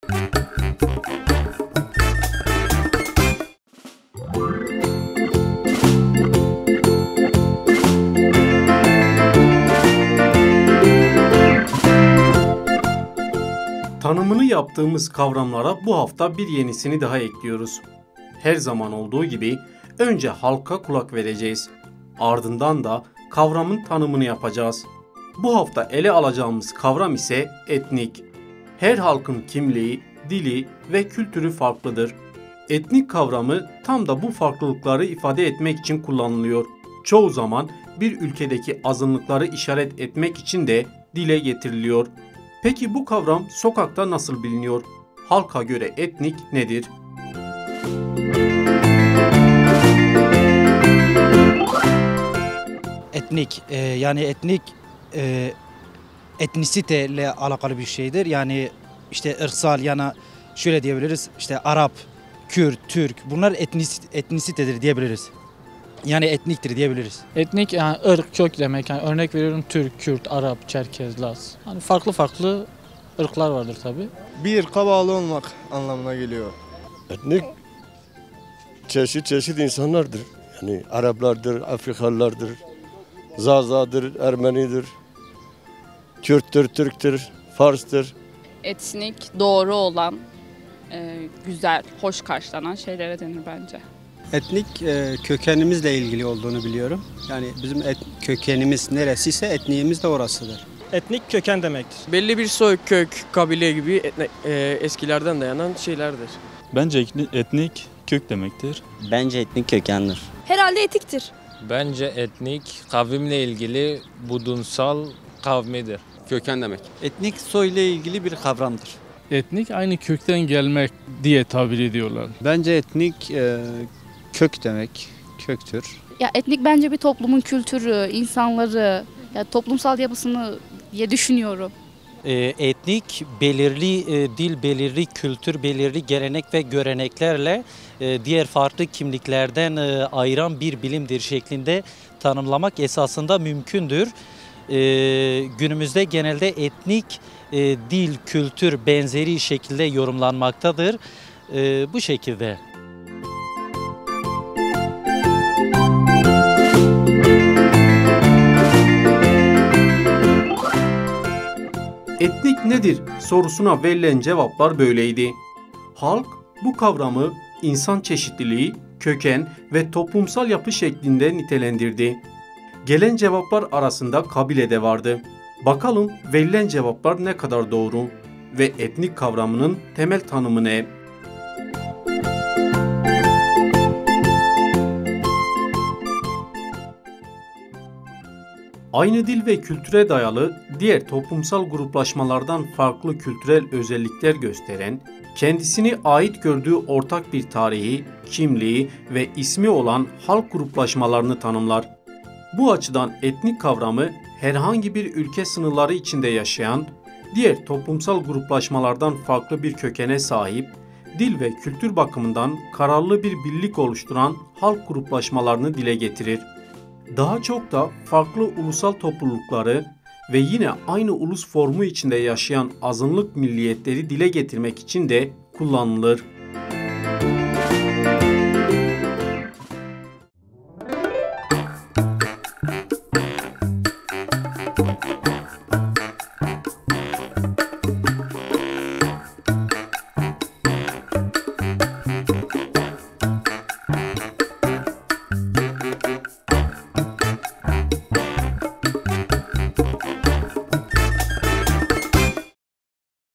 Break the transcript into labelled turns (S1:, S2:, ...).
S1: Tanımını yaptığımız kavramlara bu hafta bir yenisini daha ekliyoruz. Her zaman olduğu gibi önce halka kulak vereceğiz. Ardından da kavramın tanımını yapacağız. Bu hafta ele alacağımız kavram ise etnik. Her halkın kimliği, dili ve kültürü farklıdır. Etnik kavramı tam da bu farklılıkları ifade etmek için kullanılıyor. Çoğu zaman bir ülkedeki azınlıkları işaret etmek için de dile getiriliyor. Peki bu kavram sokakta nasıl biliniyor? Halka göre etnik nedir?
S2: Etnik yani etnisite ile alakalı bir şeydir. Yani işte ırksal yani şöyle diyebiliriz işte Arap, Kürt, Türk bunlar etnisitedir diyebiliriz. Yani etniktir diyebiliriz.
S3: Etnik yani ırk, kök demek. Yani örnek veriyorum Türk, Kürt, Arap, Çerkez, Laz. Hani farklı ırklar vardır tabii.
S4: Bir ırka bağlı olmak anlamına geliyor.
S5: Etnik çeşit insanlardır. Yani Araplardır, Afrikalılardır, Zazadır, Ermenidir, Kürttür, Türktür, Fars'tır.
S6: Etnik, doğru olan, güzel, hoş karşılanan şeylere denir bence.
S7: Etnik kökenimizle ilgili olduğunu biliyorum. Yani bizim kökenimiz neresiyse etniğimiz de orasıdır.
S8: Etnik köken demektir.
S9: Belli bir soy, kök, kabile gibi eskilerden dayanan şeylerdir.
S10: Bence etnik kök demektir.
S11: Bence etnik kökendir.
S12: Herhalde etiktir.
S13: Bence etnik kavimle ilgili budunsal kavmidir.
S14: Köken demek.
S15: Etnik soyla ilgili bir kavramdır.
S16: Etnik aynı kökten gelmek diye tabir ediyorlar.
S7: Bence etnik kök demek, köktür.
S6: Ya etnik bence bir toplumun kültürü, insanları, ya toplumsal yapısını diye düşünüyorum.
S2: Etnik belirli dil, belirli kültür, belirli gelenek ve göreneklerle diğer farklı kimliklerden ayıran bir bilimdir şeklinde tanımlamak esasında mümkündür. Günümüzde genelde etnik dil, kültür benzeri şekilde yorumlanmaktadır. Bu şekilde.
S1: Etnik nedir sorusuna verilen cevaplar böyleydi. Halk bu kavramı insan çeşitliliği, köken ve toplumsal yapı şeklinde nitelendirdi. Gelen cevaplar arasında kabile de vardı. Bakalım verilen cevaplar ne kadar doğru ve etnik kavramının temel tanımı ne? Aynı dil ve kültüre dayalı diğer toplumsal gruplaşmalardan farklı kültürel özellikler gösteren, kendisini ait gördüğü ortak bir tarihi, kimliği ve ismi olan halk gruplaşmalarını tanımlar. Bu açıdan etnik kavramı herhangi bir ülke sınırları içinde yaşayan, diğer toplumsal gruplaşmalardan farklı bir kökene sahip, dil ve kültür bakımından kararlı bir birlik oluşturan halk gruplaşmalarını dile getirir. Daha çok da farklı ulusal toplulukları ve yine aynı ulus formu içinde yaşayan azınlık milliyetleri dile getirmek için de kullanılır.